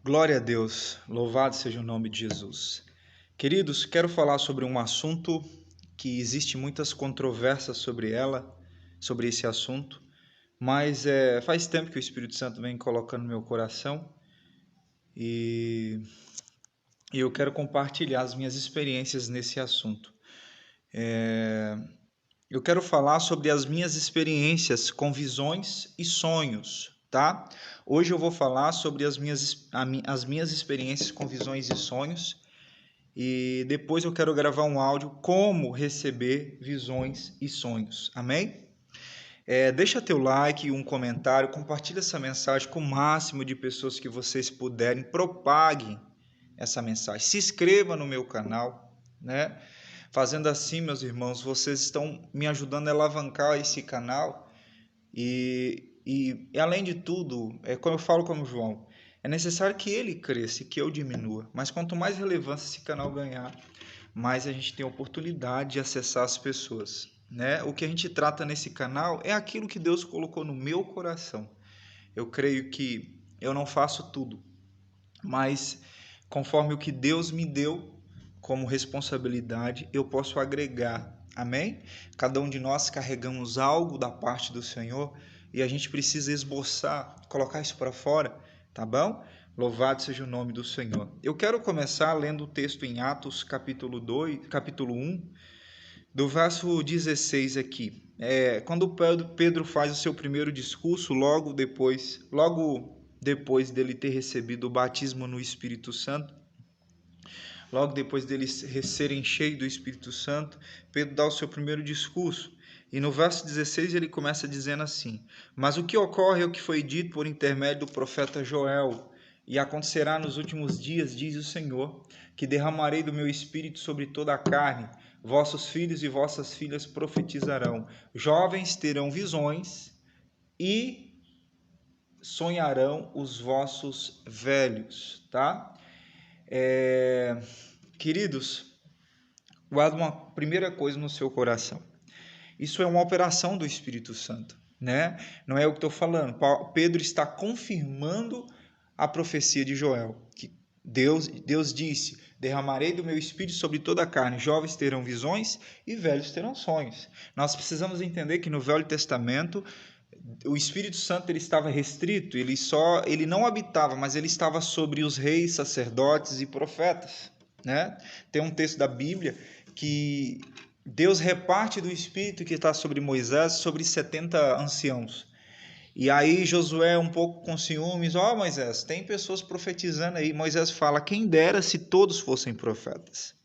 Glória a Deus, louvado seja o nome de Jesus. Queridos, quero falar sobre um assunto que existe muitas controvérsias sobre esse assunto, mas faz tempo que o Espírito Santo vem colocando no meu coração e eu quero compartilhar as minhas experiências nesse assunto. Eu quero falar sobre as minhas experiências com visões e sonhos, tá? Hoje eu vou falar sobre as minhas experiências com visões e sonhos e depois eu quero gravar um áudio como receber visões e sonhos, amém? Deixa teu like, um comentário, compartilha essa mensagem com o máximo de pessoas que vocês puderem, propaguem essa mensagem, se inscreva no meu canal, né? Fazendo assim, meus irmãos, vocês estão me ajudando a alavancar esse canal e além de tudo, como eu falo como João, é necessário que ele cresça e que eu diminua. Mas quanto mais relevância esse canal ganhar, mais a gente tem oportunidade de acessar as pessoas, né? O que a gente trata nesse canal é aquilo que Deus colocou no meu coração. Eu creio que eu não faço tudo, mas conforme o que Deus me deu como responsabilidade, eu posso agregar. Amém? Cada um de nós carregamos algo da parte do Senhor e a gente precisa esboçar, colocar isso para fora, tá bom? Louvado seja o nome do Senhor. Eu quero começar lendo o texto em Atos, capítulo 1, do verso 16 aqui. Quando Pedro faz o seu primeiro discurso, logo depois dele ter recebido o batismo no Espírito Santo, logo depois deles serem cheios do Espírito Santo, Pedro dá o seu primeiro discurso. E no verso 16 ele começa dizendo assim: Mas o que ocorre é o que foi dito por intermédio do profeta Joel. E acontecerá nos últimos dias, diz o Senhor, que derramarei do meu espírito sobre toda a carne. Vossos filhos e vossas filhas profetizarão. Jovens terão visões e sonharão os vossos velhos, tá? Queridos, guarda uma primeira coisa no seu coração. Isso é uma operação do Espírito Santo, né? Não é o que estou falando. Pedro está confirmando a profecia de Joel, que Deus disse: derramarei do meu espírito sobre toda a carne, jovens terão visões e velhos terão sonhos. Nós precisamos entender que no Velho Testamento o Espírito Santo ele estava restrito, ele não habitava, mas ele estava sobre os reis, sacerdotes e profetas, né? Tem um texto da Bíblia que Deus reparte do Espírito que está sobre Moisés, sobre 70 anciãos. E aí Josué um pouco com ciúmes, Moisés, tem pessoas profetizando aí. Moisés fala, quem dera se todos fossem profetas.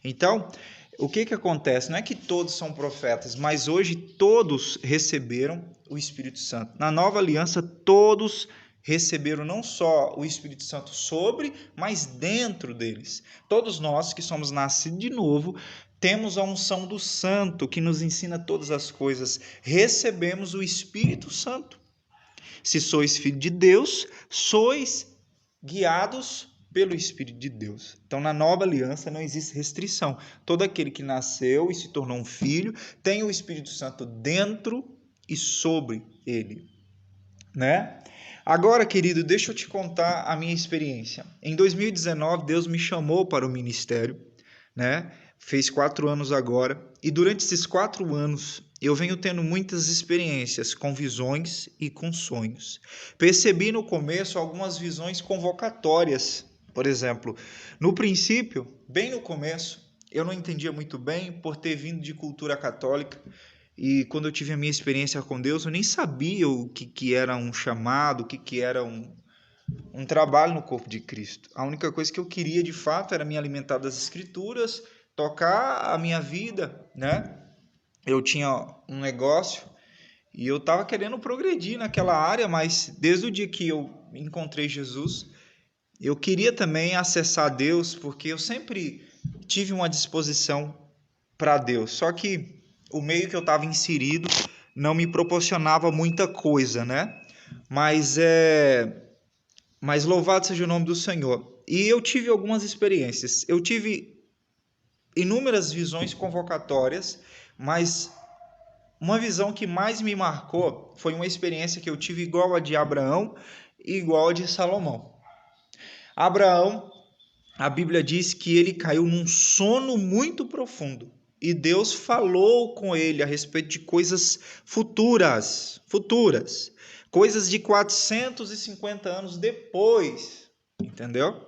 Então, o que acontece? Não é que todos são profetas, mas hoje todos receberam o Espírito Santo. Na nova aliança, todos receberam não só o Espírito Santo sobre, mas dentro deles. Todos nós que somos nascidos de novo, temos a unção do Santo que nos ensina todas as coisas. Recebemos o Espírito Santo. Se sois filho de Deus, sois guiados pelo Espírito de Deus. Então, na nova aliança não existe restrição. Todo aquele que nasceu e se tornou um filho tem o Espírito Santo dentro e sobre ele, né? Agora, querido, deixa eu te contar a minha experiência. Em 2019, Deus me chamou para o ministério, né? Fez 4 anos agora. E durante esses 4 anos, eu venho tendo muitas experiências com visões e com sonhos. Percebi no começo algumas visões convocatórias. Por exemplo, no princípio, bem no começo, eu não entendia muito bem por ter vindo de cultura católica. E quando eu tive a minha experiência com Deus, eu nem sabia o que era um chamado, o que era um trabalho no corpo de Cristo. A única coisa que eu queria de fato era me alimentar das Escrituras, tocar a minha vida, né? Eu tinha um negócio e eu estava querendo progredir naquela área, mas desde o dia que eu encontrei Jesus, eu queria também acessar Deus, porque eu sempre tive uma disposição para Deus. Só que o meio que eu estava inserido não me proporcionava muita coisa, né? Mas louvado seja o nome do Senhor. E eu tive algumas experiências. Eu tive inúmeras visões convocatórias, mas uma visão que mais me marcou foi uma experiência que eu tive igual a de Abraão e igual a de Salomão. Abraão, a Bíblia diz que ele caiu num sono muito profundo. E Deus falou com ele a respeito de coisas futuras, coisas de 450 anos depois, entendeu?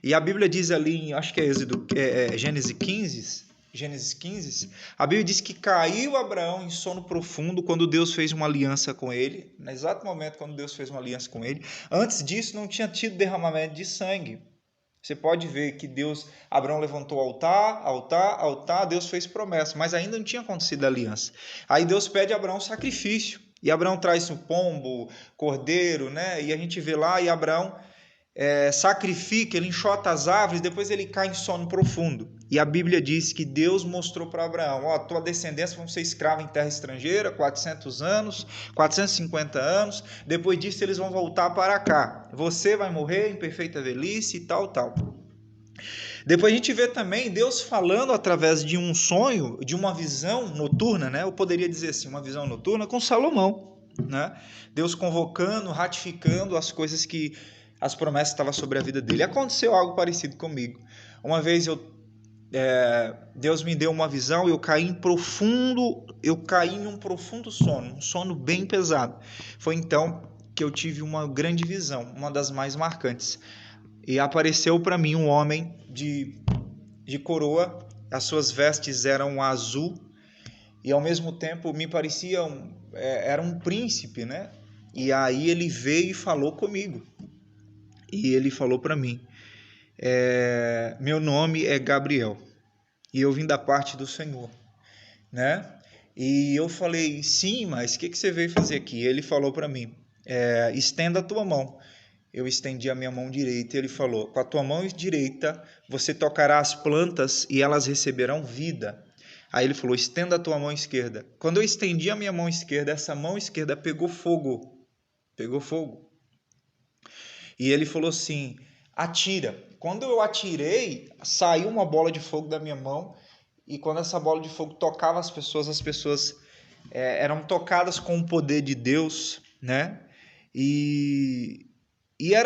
E a Bíblia diz ali, acho que é Gênesis 15, a Bíblia diz que caiu Abraão em sono profundo quando Deus fez uma aliança com ele, no exato momento quando Deus fez uma aliança com ele. Antes disso não tinha tido derramamento de sangue. Você pode ver que Abraão levantou altar, Deus fez promessa, mas ainda não tinha acontecido a aliança. Aí Deus pede a Abraão sacrifício, e Abraão traz o pombo, cordeiro, né? E a gente vê lá, e Abraão sacrifica, ele enxota as árvores, depois ele cai em sono profundo. E a Bíblia diz que Deus mostrou para Abraão, tua descendência vão ser escrava em terra estrangeira, 400 anos, 450 anos, depois disso eles vão voltar para cá. Você vai morrer em perfeita velhice e tal. Depois a gente vê também Deus falando através de um sonho, de uma visão noturna, né? Eu poderia dizer assim, uma visão noturna com Salomão, né? Deus convocando, ratificando as coisas que as promessas estavam sobre a vida dele. Aconteceu algo parecido comigo. Uma vez Deus me deu uma visão e eu caí em um profundo sono, um sono bem pesado. Foi então que eu tive uma grande visão, uma das mais marcantes. E apareceu para mim um homem de coroa, as suas vestes eram azul e ao mesmo tempo me parecia era um príncipe, né? E aí ele veio e falou comigo. E ele falou para mim, meu nome é Gabriel e eu vim da parte do Senhor, né? E eu falei, sim, mas o que você veio fazer aqui? Ele falou para mim, estenda a tua mão. Eu estendi a minha mão direita e ele falou, com a tua mão direita você tocará as plantas e elas receberão vida. Aí ele falou, estenda a tua mão esquerda. Quando eu estendi a minha mão esquerda, essa mão esquerda pegou fogo. E ele falou assim, atira. Quando eu atirei, saiu uma bola de fogo da minha mão. E quando essa bola de fogo tocava as pessoas eram tocadas com o poder de Deus, né? E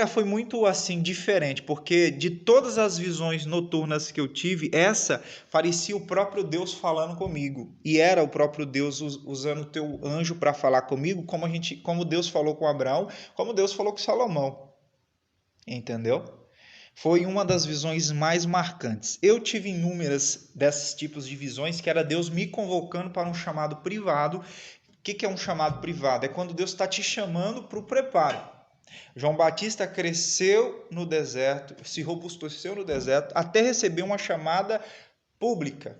foi muito assim diferente, porque de todas as visões noturnas que eu tive, essa parecia o próprio Deus falando comigo. E era o próprio Deus usando o teu anjo para falar comigo, como Deus falou com Abraão, como Deus falou com Salomão. Entendeu? Foi uma das visões mais marcantes. Eu tive inúmeras desses tipos de visões, que era Deus me convocando para um chamado privado. O que é um chamado privado? É quando Deus está te chamando para o preparo. João Batista cresceu no deserto, se robusteceu no deserto, até receber uma chamada pública.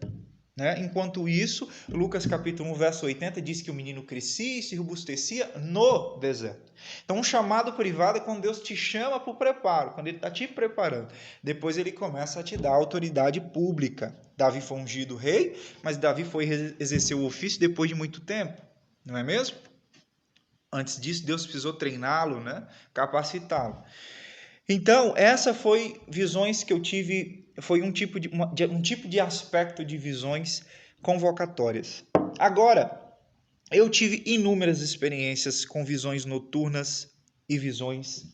Né? Enquanto isso, Lucas capítulo 1, verso 80 diz que o menino crescia e se robustecia no deserto. Então, um chamado privado é quando Deus te chama para o preparo, quando Ele está te preparando. Depois Ele começa a te dar autoridade pública. Davi foi ungido rei, mas Davi foi exercer o ofício depois de muito tempo, não é mesmo? Antes disso, Deus precisou treiná-lo, né? Capacitá-lo. Então, essa foi visões que eu tive, foi um tipo de aspecto de visões convocatórias. Agora, eu tive inúmeras experiências com visões noturnas e visões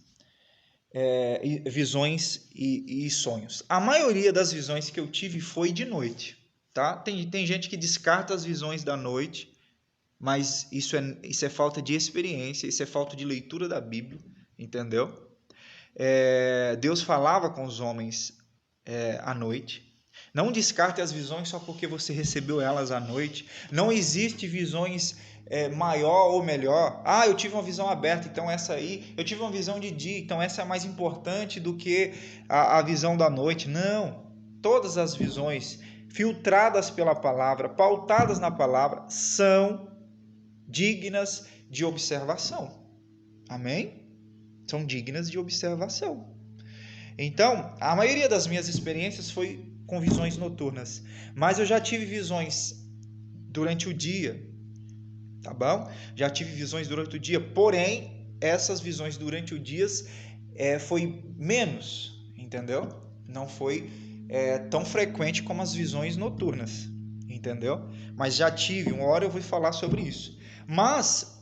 e sonhos. A maioria das visões que eu tive foi de noite, tá? Tem gente que descarta as visões da noite, mas isso é falta de experiência, isso é falta de leitura da Bíblia, entendeu? Deus falava com os homens à noite. Não descarte as visões só porque você recebeu elas à noite. Não existe visões maior ou melhor. Eu tive uma visão aberta, então essa aí. Eu tive uma visão de dia, então essa é mais importante do que a visão da noite. Não. Todas as visões filtradas pela palavra, pautadas na palavra, são dignas de observação. Amém? São dignas de observação. Então, a maioria das minhas experiências foi com visões noturnas, mas eu já tive visões durante o dia, tá bom? Já tive visões durante o dia, porém, essas visões durante o dia foi menos, entendeu? Não foi tão frequente como as visões noturnas, entendeu? Mas já tive, uma hora eu vou falar sobre isso. Mas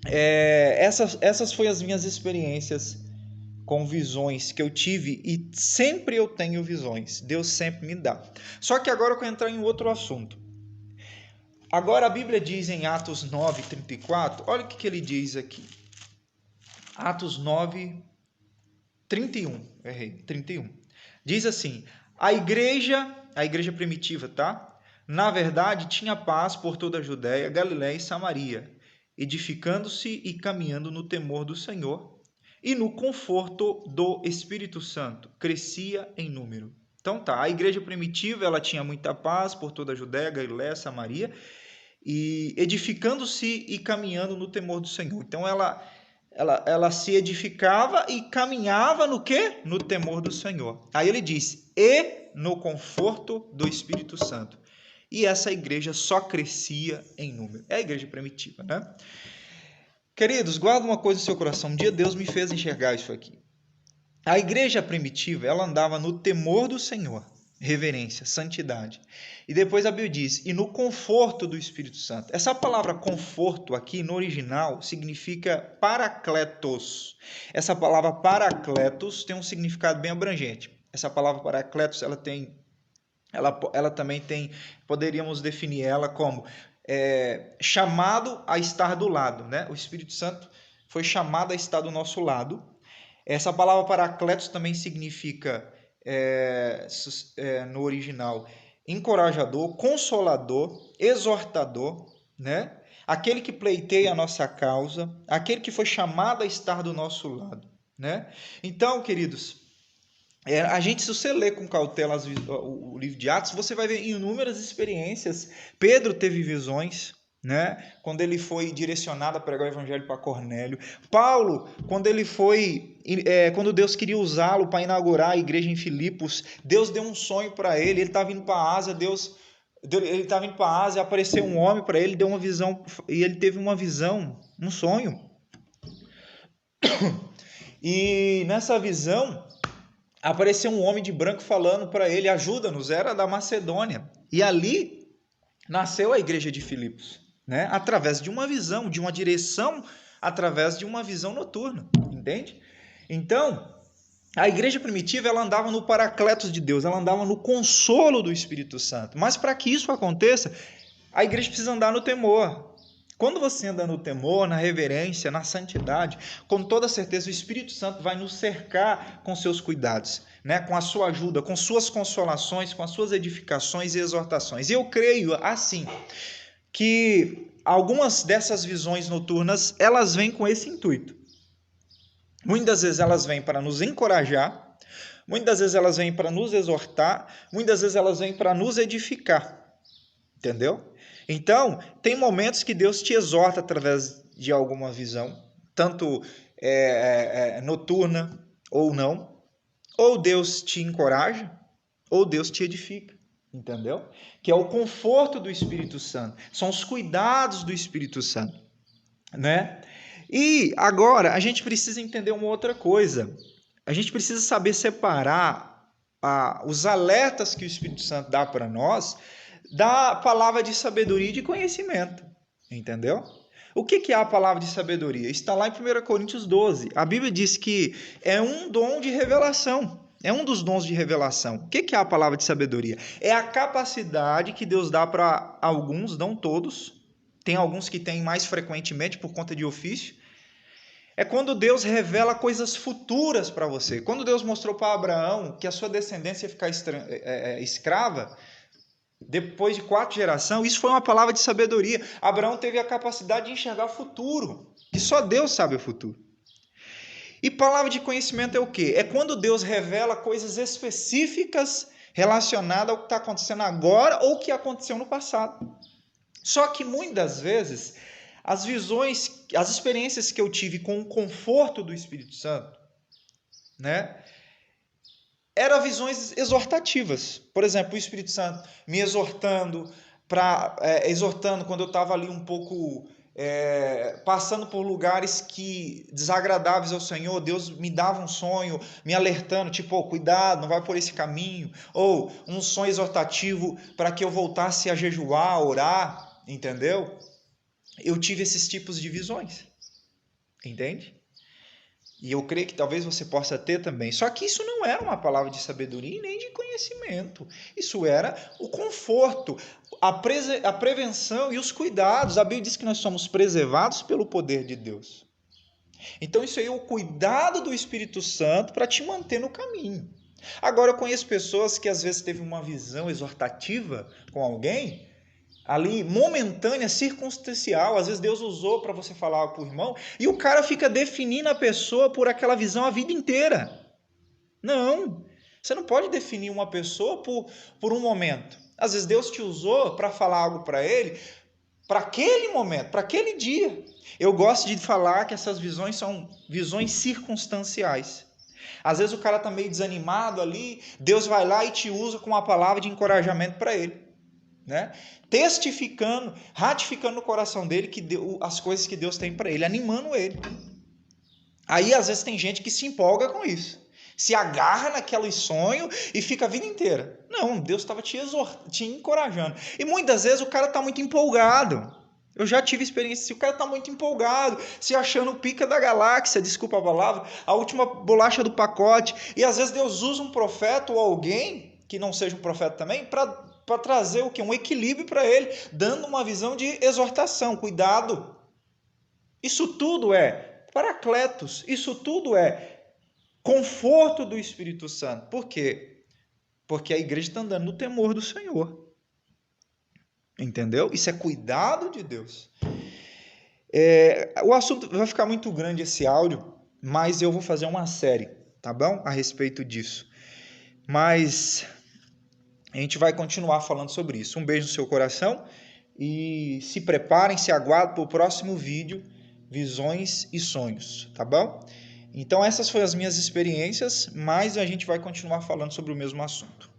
essas foram as minhas experiências com visões que eu tive e sempre eu tenho visões. Deus sempre me dá. Só que agora eu quero entrar em outro assunto. Agora a Bíblia diz em Atos 9:34, olha o que ele diz aqui. Atos 9:31, errei, 31. Diz assim: a igreja primitiva, tá? Na verdade, tinha paz por toda a Judéia, Galiléia e Samaria, edificando-se e caminhando no temor do Senhor e no conforto do Espírito Santo. Crescia em número. Então tá, a igreja primitiva, ela tinha muita paz por toda a Judéia, Galiléia, Samaria, e edificando-se e caminhando no temor do Senhor. Então ela se edificava e caminhava no quê? No temor do Senhor. Aí ele diz, e no conforto do Espírito Santo. E essa igreja só crescia em número. É a igreja primitiva, né? Queridos, guarda uma coisa no seu coração. Um dia Deus me fez enxergar isso aqui. A igreja primitiva, ela andava no temor do Senhor, reverência, santidade. E depois a Bíblia diz, e no conforto do Espírito Santo. Essa palavra conforto aqui, no original, significa paracletos. Essa palavra paracletos tem um significado bem abrangente. Essa palavra paracletos, ela também tem, poderíamos definir ela como chamado a estar do lado, né? O Espírito Santo foi chamado a estar do nosso lado. Essa palavra paracletos também significa, no original, encorajador, consolador, exortador, né? Aquele que pleiteia a nossa causa, aquele que foi chamado a estar do nosso lado, né? Então, queridos, a gente, se você ler com cautela o livro de Atos, você vai ver inúmeras experiências. Pedro teve visões, né? Quando ele foi direcionado a pregar o evangelho para Cornélio. Paulo, quando Deus queria usá-lo para inaugurar a igreja em Filipos, Deus deu um sonho para ele. Ele estava indo para a Ásia, ele estava indo para a Ásia, apareceu um homem para ele, deu uma visão, e ele teve uma visão, um sonho. E nessa visão apareceu um homem de branco falando para ele, ajuda-nos, era da Macedônia. E ali nasceu a igreja de Filipos, né? Através de uma visão, de uma direção, através de uma visão noturna, entende? Então, a igreja primitiva, ela andava no paracletos de Deus, ela andava no consolo do Espírito Santo. Mas para que isso aconteça, a igreja precisa andar no temor. Quando você anda no temor, na reverência, na santidade, com toda certeza o Espírito Santo vai nos cercar com seus cuidados, né? Com a sua ajuda, com suas consolações, com as suas edificações e exortações. E eu creio, assim, que algumas dessas visões noturnas, elas vêm com esse intuito. Muitas vezes elas vêm para nos encorajar, muitas vezes elas vêm para nos exortar, muitas vezes elas vêm para nos edificar, entendeu? Então, tem momentos que Deus te exorta através de alguma visão, tanto noturna ou não, ou Deus te encoraja, ou Deus te edifica, entendeu? Que é o conforto do Espírito Santo, são os cuidados do Espírito Santo, né? E agora, a gente precisa entender uma outra coisa, a gente precisa saber separar os alertas que o Espírito Santo dá para nós, da palavra de sabedoria e de conhecimento, entendeu? O que é a palavra de sabedoria? Está lá em 1 Coríntios 12. A Bíblia diz que é um dom de revelação, é um dos dons de revelação. O que é a palavra de sabedoria? É a capacidade que Deus dá para alguns, não todos, tem alguns que têm mais frequentemente por conta de ofício. É quando Deus revela coisas futuras para você. Quando Deus mostrou para Abraão que a sua descendência ia ficar escrava, depois de 4 gerações, isso foi uma palavra de sabedoria. Abraão teve a capacidade de enxergar o futuro, que só Deus sabe o futuro. E palavra de conhecimento é o quê? É quando Deus revela coisas específicas relacionadas ao que está acontecendo agora ou que aconteceu no passado. Só que muitas vezes, as visões, as experiências que eu tive com o conforto do Espírito Santo, né? Eram visões exortativas. Por exemplo, o Espírito Santo me exortando, exortando quando eu estava ali um pouco passando por lugares desagradáveis ao Senhor. Deus me dava um sonho, me alertando, tipo, cuidado, não vai por esse caminho. Ou um sonho exortativo para que eu voltasse a jejuar, a orar, entendeu? Eu tive esses tipos de visões, entende? E eu creio que talvez você possa ter também. Só que isso não era uma palavra de sabedoria e nem de conhecimento. Isso era o conforto, a prevenção e os cuidados. A Bíblia diz que nós somos preservados pelo poder de Deus. Então isso aí é o cuidado do Espírito Santo para te manter no caminho. Agora eu conheço pessoas que às vezes teve uma visão exortativa com alguém, ali momentânea, circunstancial, às vezes Deus usou para você falar algo para o irmão, e o cara fica definindo a pessoa por aquela visão a vida inteira. Não, você não pode definir uma pessoa por um momento. Às vezes Deus te usou para falar algo para ele, para aquele momento, para aquele dia. Eu gosto de falar que essas visões são visões circunstanciais. Às vezes o cara está meio desanimado ali, Deus vai lá e te usa com uma palavra de encorajamento para ele, né? Testificando, ratificando no coração dele que as coisas que Deus tem para ele, animando ele. Aí às vezes tem gente que se empolga com isso, se agarra naquele sonho e fica a vida inteira. Não, Deus estava te encorajando. E muitas vezes o cara está muito empolgado. Eu já tive experiência, se o cara está muito empolgado, se achando o pica da galáxia, desculpa a palavra, a última bolacha do pacote, e às vezes Deus usa um profeta ou alguém, que não seja um profeta também, para trazer o quê? Um equilíbrio para ele, dando uma visão de exortação, cuidado. Isso tudo é paracletos, isso tudo é conforto do Espírito Santo. Por quê? Porque a igreja está andando no temor do Senhor. Entendeu? Isso é cuidado de Deus. O assunto vai ficar muito grande esse áudio, mas eu vou fazer uma série, tá bom? A respeito disso. Mas a gente vai continuar falando sobre isso. Um beijo no seu coração e se preparem, se aguardem para o próximo vídeo, Visões e Sonhos, tá bom? Então essas foram as minhas experiências, mas a gente vai continuar falando sobre o mesmo assunto.